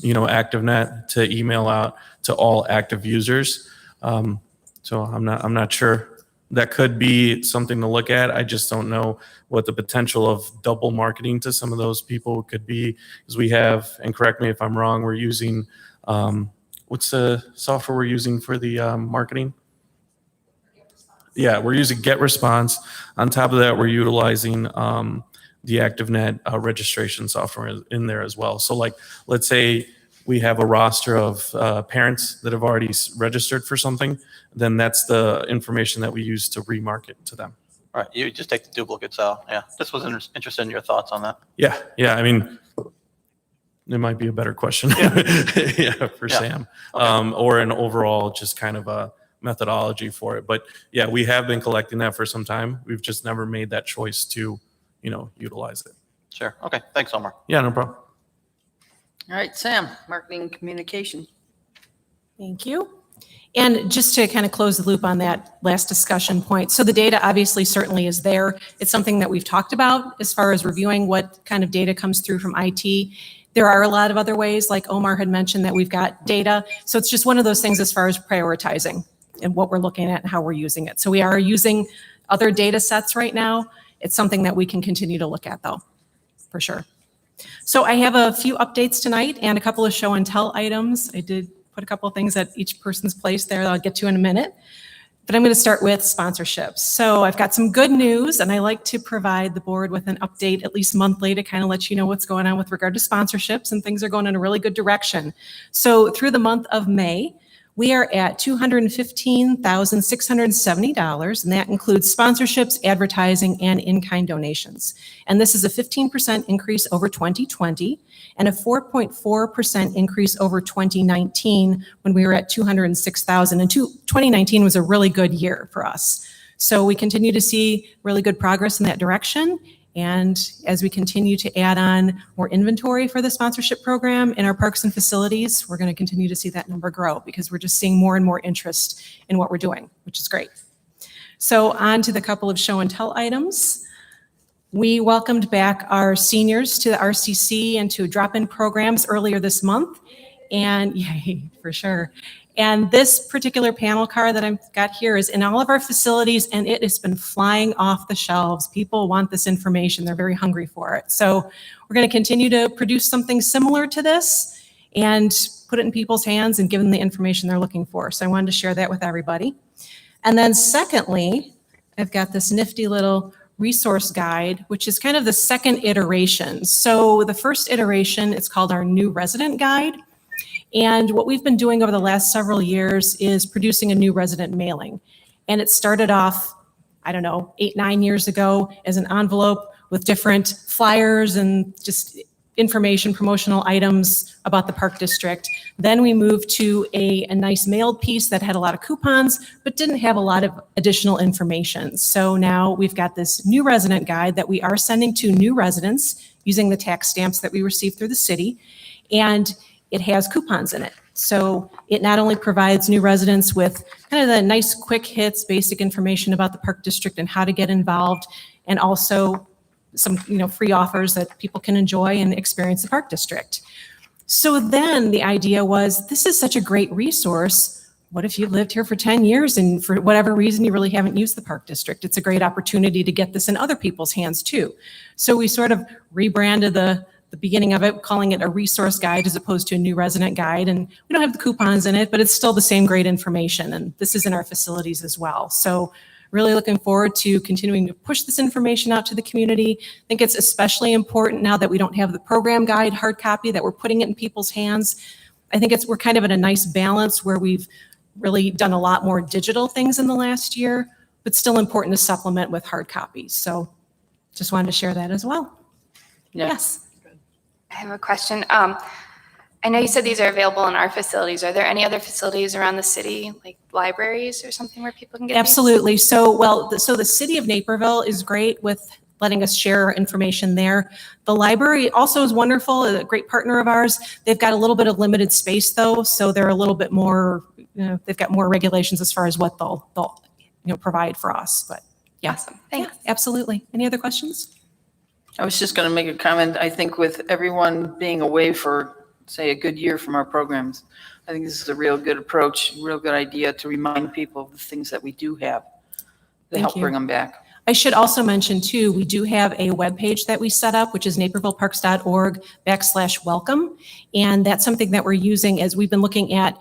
ActiveNet to email out to all active users. So I'm not sure. That could be something to look at. I just don't know what the potential of double marketing to some of those people could be. Because we have, and correct me if I'm wrong, we're using, what's the software we're using for the marketing? Yeah, we're using GetResponse. On top of that, we're utilizing the ActiveNet registration software in there as well. So let's say we have a roster of parents that have already registered for something, then that's the information that we use to remarket to them. All right, you just take the duplicates out. Yeah, this was interested in your thoughts on that. Yeah, I mean, it might be a better question for Sam, Okay. Or an overall just kind of a methodology for it. But yeah, we have been collecting that for some time. We've just never made that choice to, utilize it. Sure. Okay. Thanks, Omar. Yeah, no problem. All right, Sam, marketing communication. Thank you. And just to kind of close the loop on that last discussion point, so the data obviously certainly is there. It's something that we've talked about as far as reviewing what kind of data comes through from IT. There are a lot of other ways, like Omar had mentioned, that we've got data. So it's just one of those things as far as prioritizing and what we're looking at and how we're using it. So we are using other data sets right now. It's something that we can continue to look at, though, for sure. So I have a few updates tonight and a couple of show and tell items. I did put a couple of things at each person's place there that I'll get to in a minute. But I'm going to start with sponsorships. So I've got some good news, and I like to provide the board with an update at least monthly to kind of let you know what's going on with regard to sponsorships, and things are going in a really good direction. So through the month of May, we are at $215,670, and that includes sponsorships, advertising, and in-kind donations. And this is a 15% increase over 2020 and a 4.4% increase over 2019 when we were at 206,000. And 2019 was a really good year for us. So we continue to see really good progress in that direction. And as we continue to add on more inventory for the sponsorship program in our parks and facilities, we're going to continue to see that number grow because we're just seeing more and more interest in what we're doing, which is great. So on to the couple of show and tell items. We welcomed back our seniors to the RCC and to drop-in programs earlier this month. And yay, for sure. And this particular panel car that I've got here is in all of our facilities, and it has been flying off the shelves. People want this information. They're very hungry for it. So we're going to continue to produce something similar to this and put it in people's hands and give them the information they're looking for. So I wanted to share that with everybody. And then secondly, I've got this nifty little resource guide, which is kind of the second iteration. So the first iteration, it's called our new resident guide. And what we've been doing over the last several years is producing a new resident mailing. And it started off I don't know, 8, 9 years ago as an envelope with different flyers and just information, promotional items about the park district. Then we moved to a nice mailed piece that had a lot of coupons, but didn't have a lot of additional information. So now we've got this new resident guide that we are sending to new residents using the tax stamps that we receive through the city. And it has coupons in it. So it not only provides new residents with kind of the nice quick hits, basic information about the park district and how to get involved, and also some free offers that people can enjoy and experience the park district. So then the idea was, this is such a great resource. What if you lived here for 10 years and for whatever reason you really haven't used the park district? It's a great opportunity to get this in other people's hands too. So we sort of rebranded the beginning of it, calling it a resource guide as opposed to a new resident guide. And we don't have the coupons in it, but it's still the same great information. And this is in our facilities as well. So really looking forward to continuing to push this information out to the community. I think it's especially important now that we don't have the program guide hard copy, that we're putting it in people's hands. I think we're kind of at a nice balance where we've really done a lot more digital things in the last year, but still important to supplement with hard copies. So just wanted to share that as well. Yes. I have a question. I know you said these are available in our facilities. Are there any other facilities around the city, like libraries or something where people can get these? Absolutely. So the city of Naperville is great with letting us share information there. The library also is wonderful, a great partner of ours. They've got a little bit of limited space though, so they're a little bit more, they've got more regulations as far as what they'll provide for us. But yeah. Awesome. Thanks. Yeah, absolutely. Any other questions? I was just going to make a comment. I think with everyone being away for, say, a good year from our programs, I think this is a real good approach, real good idea to remind people of the things that we do have to Thank help you. bring them back. I should also mention too, we do have a webpage that we set up, which is napervilleparks.org/welcome. And that's something that we're using as we've been looking at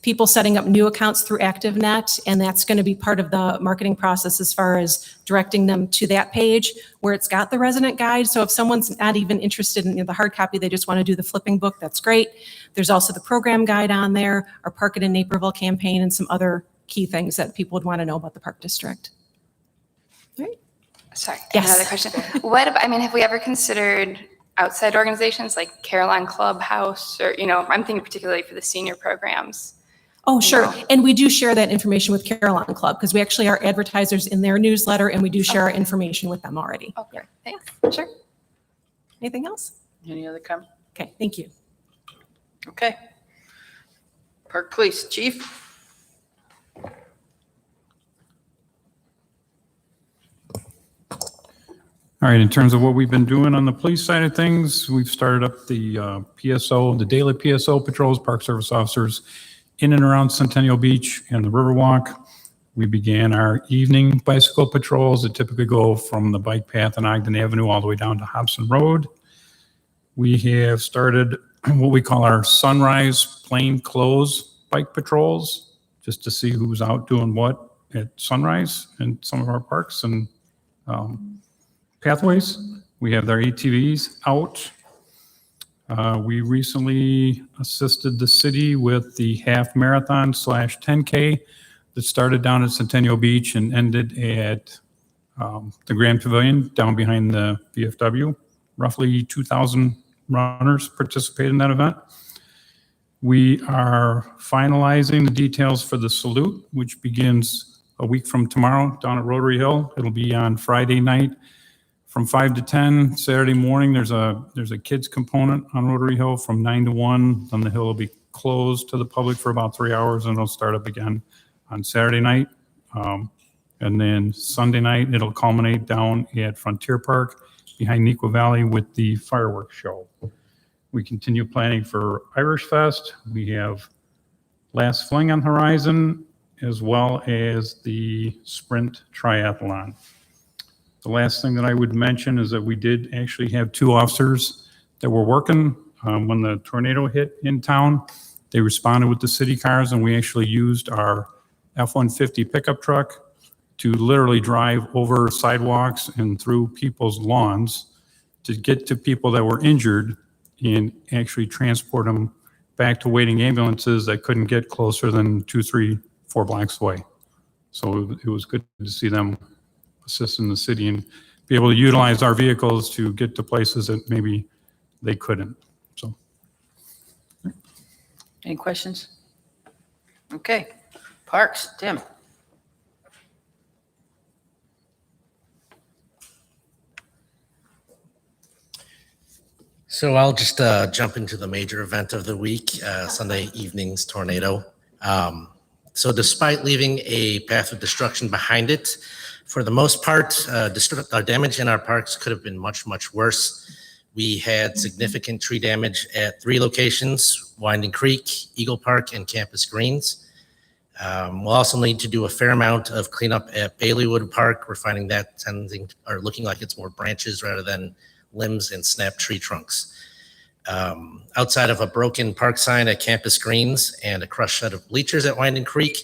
people setting up new accounts through ActiveNet. And that's going to be part of the marketing process as far as directing them to that page where it's got the resident guide. So if someone's not even interested in the hard copy, they just want to do the flipping book, that's great. There's also the program guide on there, our Park It in Naperville campaign, and some other key things that people would want to know about the park district. Sorry, Yes. another question. What about, have we ever considered outside organizations like Caroline Clubhouse or, I'm thinking particularly for the senior programs? Oh, sure. No. And we do share that information with Caroline Club because we actually are advertisers in their newsletter and we do share our information with them already. Okay, thanks. Sure. Anything else? Any other comment? Okay, thank you. Okay. Park Police, Chief? All right, in terms of what we've been doing on the police side of things, we've started up the PSO, the daily PSO patrols, Park Service officers in and around Centennial Beach and the Riverwalk. We began our evening bicycle patrols that typically go from the bike path on Ogden Avenue all the way down to Hobson Road. We have started what we call our sunrise plain clothes bike patrols, just to see who's out doing what at sunrise in some of our parks and pathways. We have their ATVs out. We recently assisted the city with the half marathon / 10K that started down at Centennial Beach and ended at the Grand Pavilion down behind the VFW. Roughly 2,000 runners participated in that event. We are finalizing the details for the salute, which begins a week from tomorrow down at Rotary Hill. It'll be on Friday night from 5 to 10. Saturday morning, there's a kids component on Rotary Hill from 9 to 1. Then the hill will be closed to the public for about 3 hours and it'll start up again on Saturday night. And then Sunday night, it'll culminate down at Frontier Park behind Nequa Valley with the fireworks show. We continue planning for Irish Fest. We have Last Fling on horizon, as well as the Sprint Triathlon. The last thing that I would mention is that we did actually have 2 officers that were working when the tornado hit in town. They responded with the city cars, and we actually used our F-150 pickup truck to literally drive over sidewalks and through people's lawns to get to people that were injured and actually transport them back to waiting ambulances that couldn't get closer than 2, 3, 4 blocks away. So it was good to see them assist in the city and be able to utilize our vehicles to get to places that maybe they couldn't. So Any questions? Okay, Parks, Tim. So I'll just jump into the major event of the week, Sunday evening's tornado. So despite leaving a path of destruction behind it, for the most part, damage in our parks could have been much, much worse. We had significant tree damage at 3 locations: Winding Creek, Eagle Park, and Campus Greens. We'll also need to do a fair amount of cleanup at Baileywood Park. We're finding that looking like it's more branches rather than limbs and snapped tree trunks. Outside of a broken park sign at Campus Greens and a crushed set of bleachers at Winding Creek,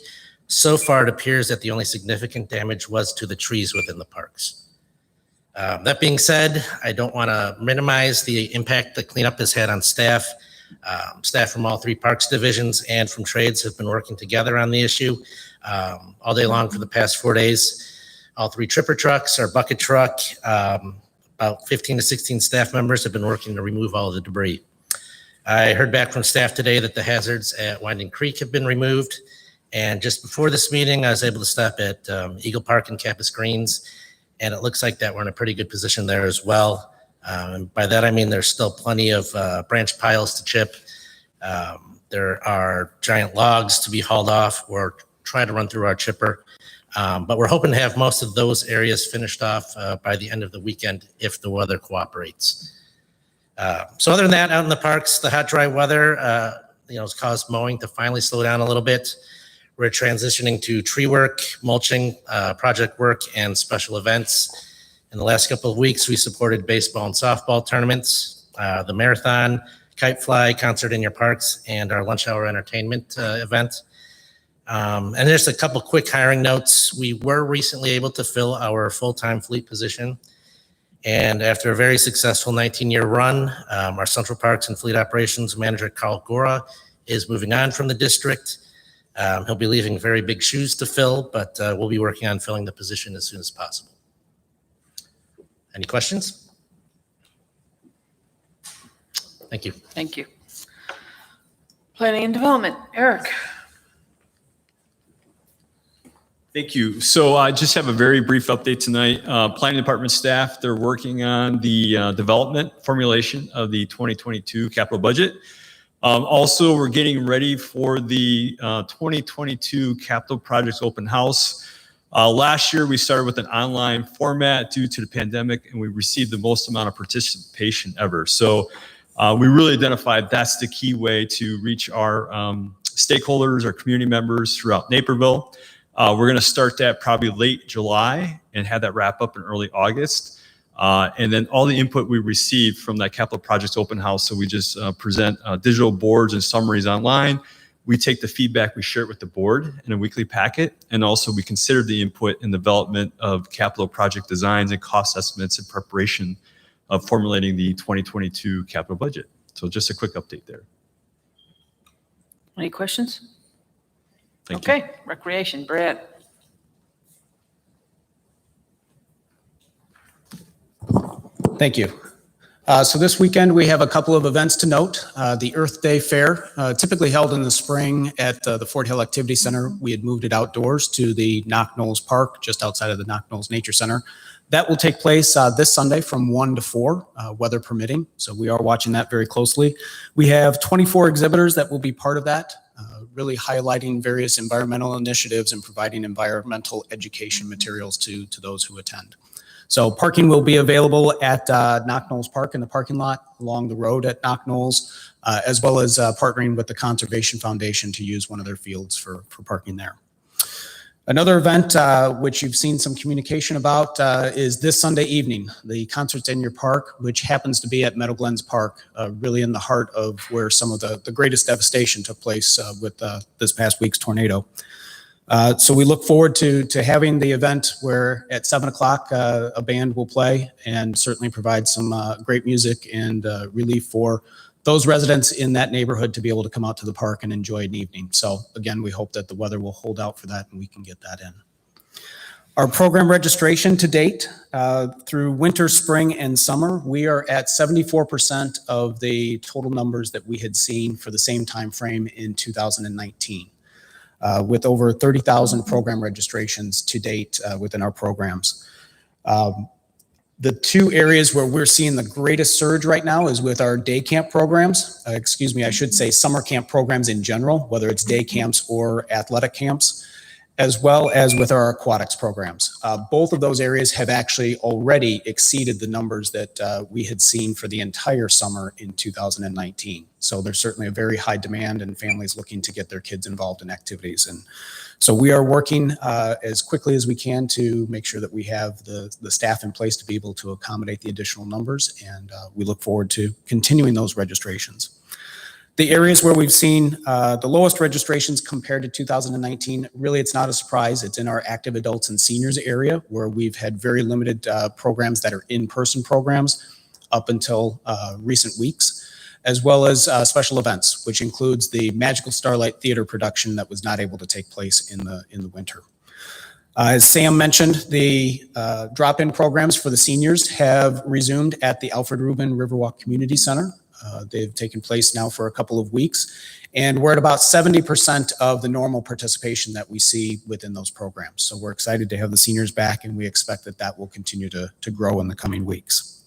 so far it appears that the only significant damage was to the trees within the parks. That being said, I don't want to minimize the impact the cleanup has had on staff. Staff from all 3 parks divisions and from trades have been working together on the issue all day long for the past 4 days. All 3 tripper trucks, our bucket truck, about 15 to 16 staff members have been working to remove all of the debris. I heard back from staff today that the hazards at Winding Creek have been removed. And just before this meeting, I was able to stop at Eagle Park and Campus Greens, and it looks like that we're in a pretty good position there as well. And by that, I mean there's still plenty of branch piles to chip. There are giant logs to be hauled off or try to run through our chipper. But we're hoping to have most of those areas finished off by the end of the weekend if the weather cooperates. So other than that, out in the parks, the hot, dry weather has caused mowing to finally slow down a little bit. We're transitioning to tree work, mulching, project work, and special events. In the last couple of weeks, we supported baseball and softball tournaments, the marathon, kite fly, concert in your parks, and our lunch hour entertainment event. And there's a couple quick hiring notes. We were recently able to fill our full-time fleet position. And after a very successful 19-year run, our Central Parks and Fleet Operations Manager, Carl Gora, is moving on from the district. He'll be leaving very big shoes to fill, but we'll be working on filling the position as soon as possible. Any questions? Thank you. Thank you. Planning and Development, Eric. Thank you. So I just have a very brief update tonight. Planning Department staff, they're working on the development formulation of the 2022 capital budget. Also, we're getting ready for the 2022 capital projects open house. Last year, we started with an online format due to the pandemic, and we received the most amount of participation ever. So we really identified that's the key way to reach our stakeholders, our community members throughout Naperville. We're going to start that probably late July and have that wrap up in early August. And then all the input we received from that capital projects open house. So we just present digital boards and summaries online. We take the feedback, we share it with the board in a weekly packet. And also we consider the input in development of capital project designs and cost estimates in preparation of formulating the 2022 capital budget. So just a quick update there. Any questions? Thank you. Okay, Recreation, Brad. Thank you. So this weekend, we have a couple of events to note. The Earth Day Fair, typically held in the spring at the Fort Hill Activity Center. We had moved it outdoors to the Knock Knolls Park, just outside of the Knock Knolls Nature Center. That will take place this Sunday from 1 to 4, weather permitting. So we are watching that very closely. We have 24 exhibitors that will be part of that, really highlighting various environmental initiatives and providing environmental education materials to those who attend. So parking will be available at Knock Knolls Park in the parking lot along the road at Knock Knolls, as well as partnering with the Conservation Foundation to use one of their fields for parking there. Another event, which you've seen some communication about, is this Sunday evening, the Concerts in Your Park, which happens to be at Meadowglens Park, really in the heart of where some of the greatest devastation took place with this past week's tornado. So we look forward to having the event where at 7 o'clock a band will play and certainly provide some great music and relief for those residents in that neighborhood to be able to come out to the park and enjoy an evening. So again, we hope that the weather will hold out for that and we can get that in. Our program registration to date, through winter, spring, and summer, we are at 74% of the total numbers that we had seen for the same time frame in 2019, with over 30,000 program registrations to date within our programs. The two areas where we're seeing the greatest surge right now is with our day camp programs. I should say summer camp programs in general, whether it's day camps or athletic camps, as well as with our aquatics programs. Both of those areas have actually already exceeded the numbers that we had seen for the entire summer in 2019. So there's certainly a very high demand and families looking to get their kids involved in activities. And so we are working as quickly as we can to make sure that we have the staff in place to be able to accommodate the additional numbers. And we look forward to continuing those registrations. The areas where we've seen the lowest registrations compared to 2019, really it's not a surprise. It's in our active adults and seniors area where we've had very limited programs that are in-person programs up until recent weeks, as well as special events, which includes the Magical Starlight Theater production that was not able to take place in the winter. As Sam mentioned, the drop-in programs for the seniors have resumed at the Alfred Rubin Riverwalk Community Center. They've taken place now for a couple of weeks, and we're at about 70% of the normal participation that we see within those programs. So we're excited to have the seniors back, and we expect that that will continue to grow in the coming weeks.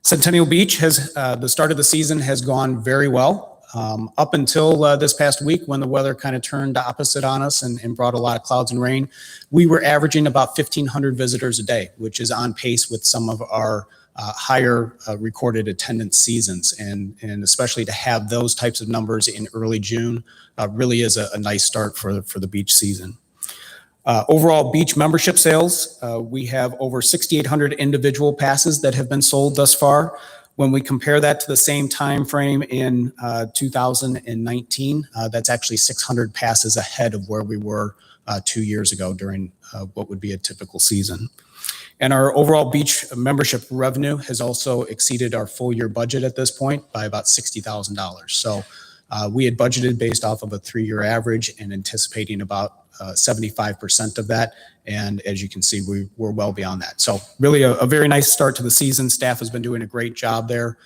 Centennial Beach the start of the season has gone very well. Up until this past week when the weather kind of turned opposite on us and brought a lot of clouds and rain, we were averaging about 1,500 visitors a day, which is on pace with some of our higher recorded attendance seasons. And especially to have those types of numbers in early June really is a nice start for the beach season. Overall beach membership sales, we have over 6,800 individual passes that have been sold thus far. When we compare that to the same time frame in 2019, that's actually 600 passes ahead of where we were 2 years ago during what would be a typical season. And our overall beach membership revenue has also exceeded our full year budget at this point by about $60,000. So we had budgeted based off of a 3-year average and anticipating about 75% of that. And as you can see, we're well beyond that. So really a very nice start to the season. Staff has been doing a great job there.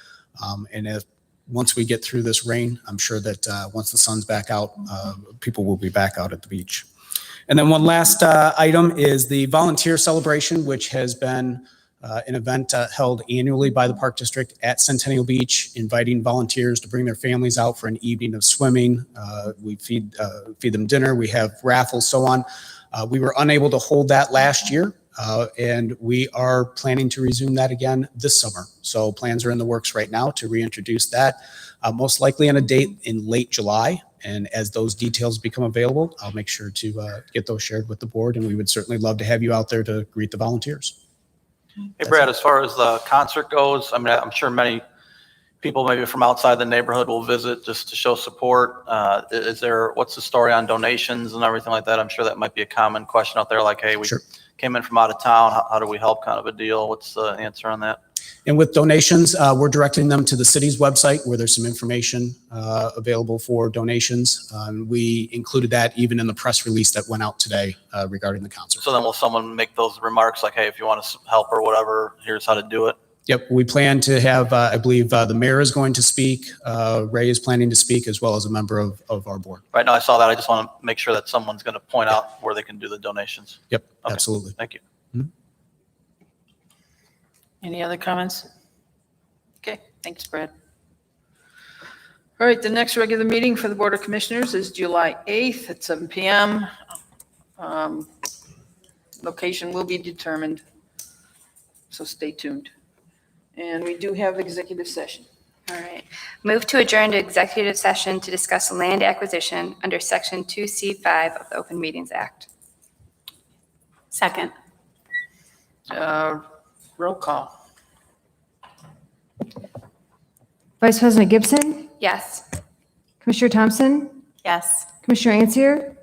And once we get through this rain, I'm sure that once the sun's back out, people will be back out at the beach. And then one last item is the volunteer celebration, which has been an event held annually by the Park District at Centennial Beach, inviting volunteers to bring their families out for an evening of swimming. We feed them dinner, we have raffles, so on. We were unable to hold that last year, and we are planning to resume that again this summer. So plans are in the works right now to reintroduce that, most likely on a date in late July. And as those details become available, I'll make sure to get those shared with the board, and we would certainly love to have you out there to greet the volunteers. Hey, Brad, as far as the concert goes, I mean, I'm sure many people maybe from outside the neighborhood will visit just to show support. What's the story on donations and everything like that? I'm sure that might be a common question out there, like, hey, we came in from out of town, how do we help, kind of a deal? What's the answer on that? And with donations, we're directing them to the city's website where there's some information available for donations. We included that even in the press release that went out today regarding the concert. So then will someone make those remarks like, hey, if you want to help or whatever, here's how to do it? Yep, we plan to have, I believe the mayor is going to speak, Ray is planning to speak, as well as a member of our board. Right, now I saw that. I just want to make sure that someone's going to point out where they can do the donations. Yep, Okay. absolutely. Thank you. Any other comments? Okay, thanks, Brad. All right, the next regular meeting for the Board of Commissioners is July 8th at 7 p.m. Location will be determined, so stay tuned. And we do have executive session. All right. Move to adjourn to executive session to discuss land acquisition under Section 2C5 of the Open Meetings Act. Second. Roll call. Vice President Gibson, Yes. Commissioner Thompson, Yes. Commissioner Ansier,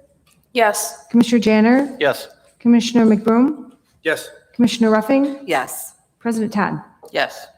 Yes. Commissioner Janner, Yes. Commissioner McBroom, Yes. Commissioner Ruffing, Yes. President Todd. Yes.